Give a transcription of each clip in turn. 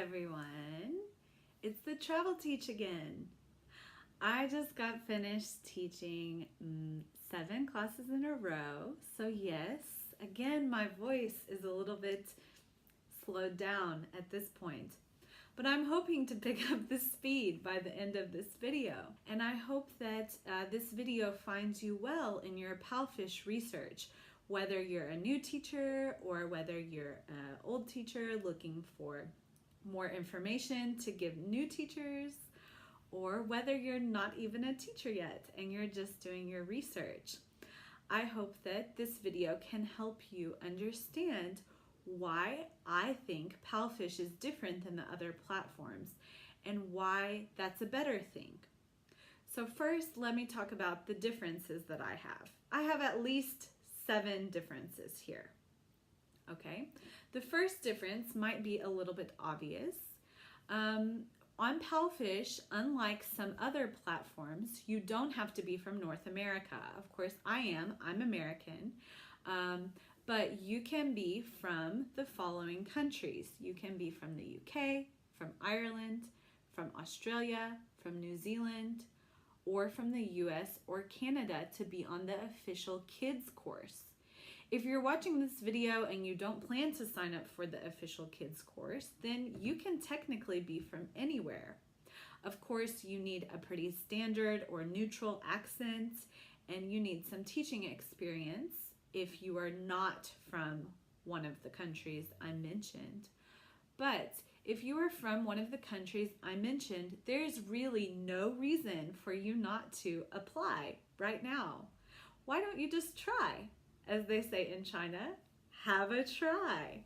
everyone. It's the Travel Teach again. I just got finished teaching 7 classes in a row. So yes, again, my voice is a little bit slowed down at this point. But I'm hoping to pick up the speed by the end of this video. And I hope that this video finds you well in your PalFish research, whether you're a new teacher or whether you're an old teacher looking for more information to give new teachers, or whether you're not even a teacher yet and you're just doing your research. I hope that this video can help you understand why I think PalFish is different than the other platforms and why that's a better thing. So first, let me talk about the differences that I have. I have at least 7 differences here. Okay, the first difference might be a little bit obvious. On PalFish, unlike some other platforms, you don't have to be from North America. Of course, I'm American, but you can be from the following countries. You can be from the UK, from Ireland, from Australia, from New Zealand, or from the US or Canada to be on the official kids course. If you're watching this video and you don't plan to sign up for the official kids course, then you can technically be from anywhere. Of course, you need a pretty standard or neutral accent, and you need some teaching experience if you are not from one of the countries I mentioned. But if you are from one of the countries I mentioned, there's really no reason for you not to apply right now. Why don't you just try? As they say in China, have a try.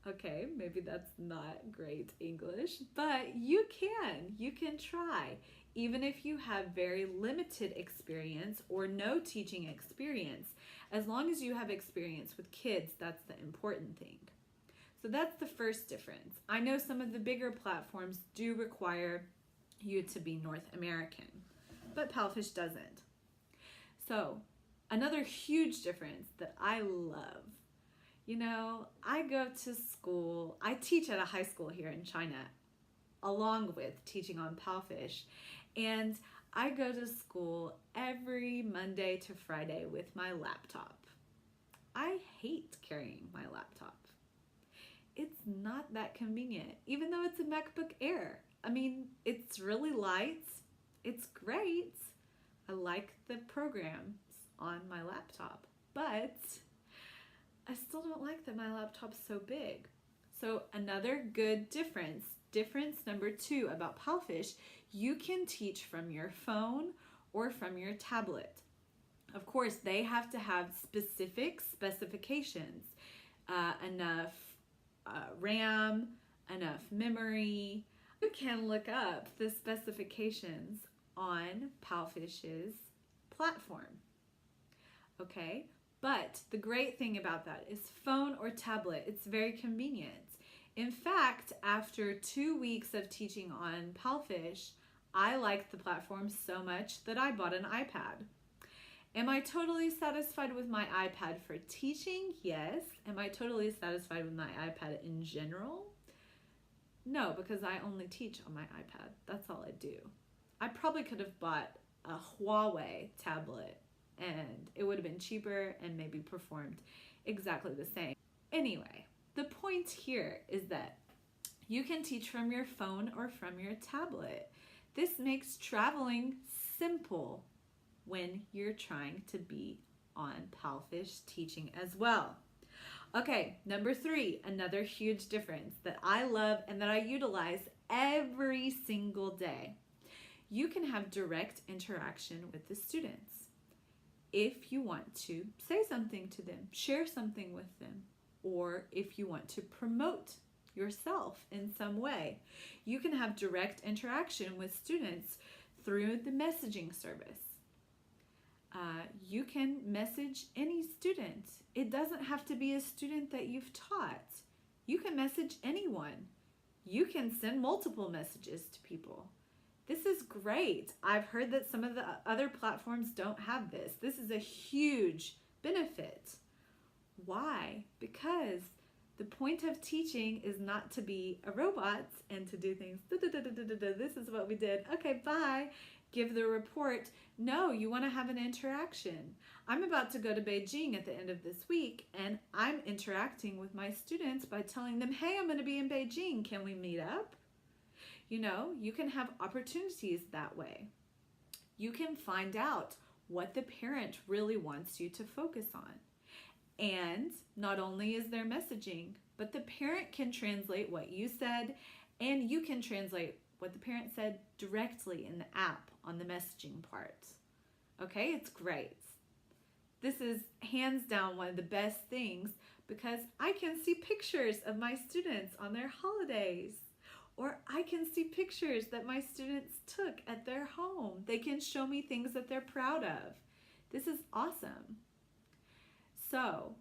Okay, maybe that's not great English, but you can try. Even if you have very limited experience or no teaching experience, as long as you have experience with kids, that's the important thing. So that's the first difference. I know some of the bigger platforms do require you to be North American, but PalFish doesn't. So another huge difference that I love, I go to school, I teach at a high school here in China, along with teaching on PalFish, and I go to school every Monday to Friday with my laptop. I hate carrying my laptop. It's not that convenient, even though it's a MacBook Air. I mean, it's really light, it's great. I like the programs on my laptop, but I still don't like that my laptop's so big. So another good difference number 2 about PalFish, you can teach from your phone or from your tablet. Of course, they have to have specific specifications, enough RAM, enough memory. You can look up the specifications on PalFish's platform. Okay, but the great thing about that is phone or tablet, it's very convenient. In fact, after 2 weeks of teaching on PalFish, I liked the platform so much that I bought an iPad. Am I totally satisfied with my iPad for teaching? Yes. Am I totally satisfied with my iPad in general? No, because I only teach on my iPad. That's all I do. I probably could have bought a Huawei tablet and it would have been cheaper and maybe performed exactly the same. Anyway, the point here is that you can teach from your phone or from your tablet. This makes traveling simple when you're trying to be on PalFish teaching as well. Okay, number 3, another huge difference that I love and that I utilize every single day. You can have direct interaction with the students. If you want to say something to them, share something with them, or if you want to promote yourself in some way, you can have direct interaction with students through the messaging service. You can message any student. It doesn't have to be a student that you've taught. You can message anyone. You can send multiple messages to people. This is great. I've heard that some of the other platforms don't have this. This is a huge benefit. Why? Because The point of teaching is not to be a robot and to do things. This is what we did. Okay, bye. Give the report. No, you want to have an interaction. I'm about to go to Beijing at the end of this week, and I'm interacting with my students by telling them, hey, I'm going to be in Beijing. Can we meet up? You know, you can have opportunities that way. You can find out what the parent really wants you to focus on. And not only is there messaging, but the parent can translate what you said, and you can translate what the parent said directly in the app on the messaging part. Okay, it's great. This is hands down one of the best things because I can see pictures of my students on their holidays, or I can see pictures that my students took at their home. They can show me things that they're proud of. This is awesome. So,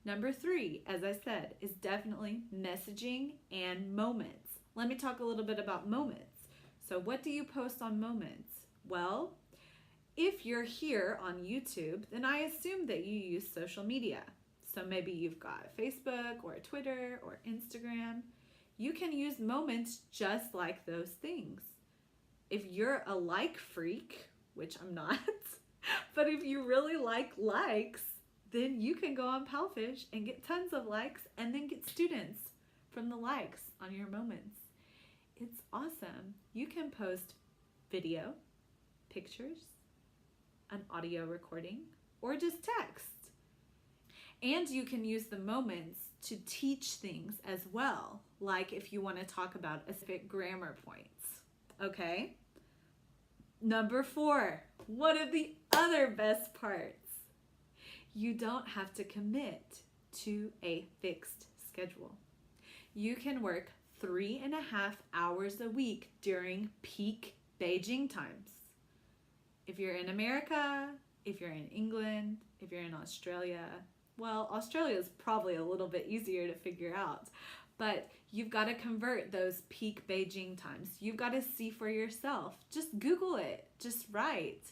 number 3, as I said, is definitely messaging and moments. Let me talk a little bit about moments. So what do you post on moments? Well, if you're here on YouTube, then I assume that you use social media. So maybe you've got Facebook or Twitter or Instagram. You can use moments just like those things. If you're a like freak, which I'm not, but if you really like likes, then you can go on PalFish and get tons of likes and then get students from the likes on your moments. It's awesome. You can post video, pictures, an audio recording, or just text. And you can use the moments to teach things as well, like if you want to talk about specific grammar points. Okay? Number 4, one of the other best parts. You don't have to commit to a fixed schedule. You can work 3.5 hours a week during peak Beijing times. If you're in America, if you're in England, if you're in Australia, well, Australia is probably a little bit easier to figure out, but you've got to convert those peak Beijing times. You've got to see for yourself. Just Google it. Just write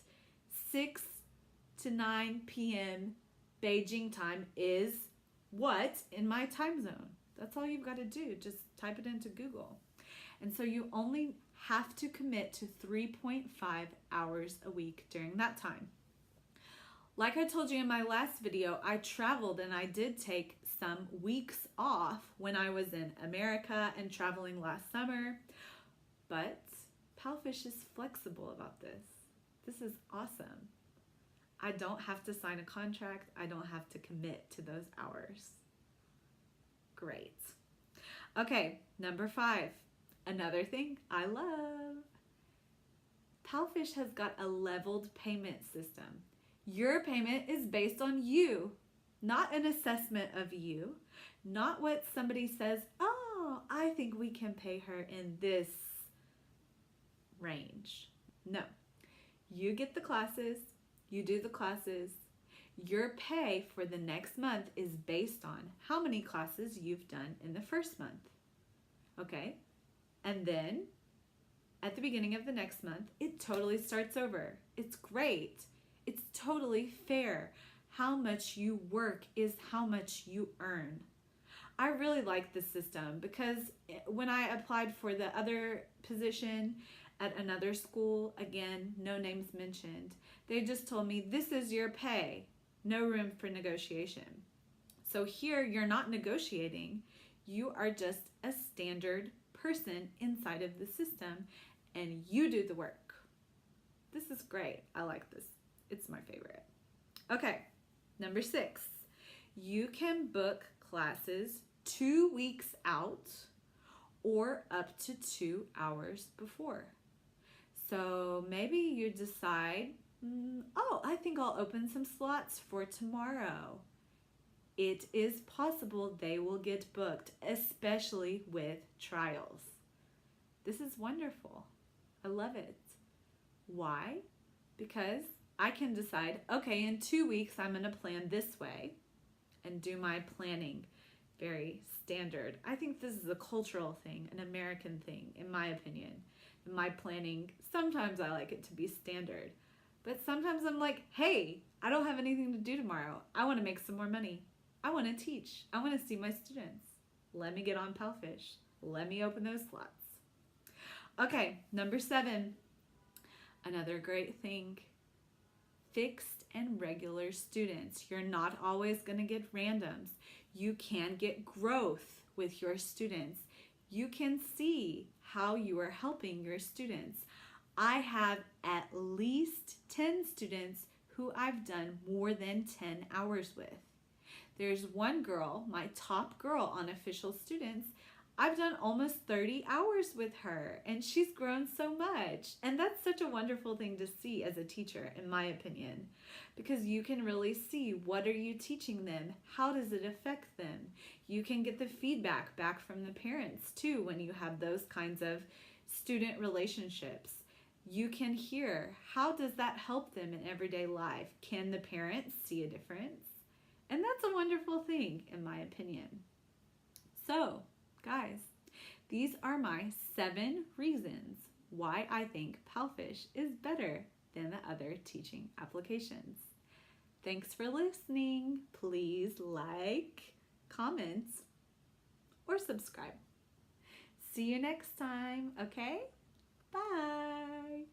6 to 9 p.m. Beijing time is what in my time zone. That's all you've got to do. Just type it into Google. And so you only have to commit to 3.5 hours a week during that time. Like I told you in my last video, I traveled and I did take some weeks off when I was in America and traveling last summer. But PalFish is flexible about this. This is awesome. I don't have to sign a contract. I don't have to commit to those hours. Great. Okay, number 5. Another thing I love. PalFish has got a leveled payment system. Your payment is based on you, not an assessment of you, not what somebody says, oh, I think we can pay her in this range. No, you get the classes, you do the classes. Your pay for the next month is based on how many classes you've done in the first month. Okay? And then at the beginning of the next month, it totally starts over. It's great. It's totally fair. How much you work is how much you earn. I really like this system because when I applied for the other position at another school, again, no names mentioned, they just told me, this is your pay, no room for negotiation. So here, you're not negotiating. You are just a standard person inside of the system, and you do the work. This is great. I like this. It's my favorite. Okay, number 6. You can book classes 2 weeks out or up to 2 hours before. So maybe you decide, oh, I think I'll open some slots for tomorrow. It is possible they will get booked, especially with trials. This is wonderful. I love it. Why? Because I can decide, okay, in 2 weeks, I'm going to plan this way and do my planning very standard. I think this is a cultural thing, an American thing, in my opinion. In my planning, sometimes I like it to be standard, but sometimes I'm like, hey, I don't have anything to do tomorrow. I want to make some more money. I want to teach. I want to see my students. Let me get on PalFish. Let me open those slots. Okay, number 7. Another great thing. Fixed and regular students. You're not always going to get randoms. You can get growth with your students. You can see how you are helping your students. I have at least 10 students who I've done more than 10 hours with. There's one girl, my top girl on official students. I've done almost 30 hours with her, and she's grown so much. And that's such a wonderful thing to see as a teacher, in my opinion, because you can really see, what are you teaching them? How does it affect them? You can get the feedback back from the parents too when you have those kinds of student relationships. You can hear, how does that help them in everyday life? Can the parents see a difference? And that's a wonderful thing, in my opinion. So, guys, these are my 7 reasons why I think PalFish is better than the other teaching applications. Thanks for listening. Please like, comment, or subscribe. See you next time, okay? Bye.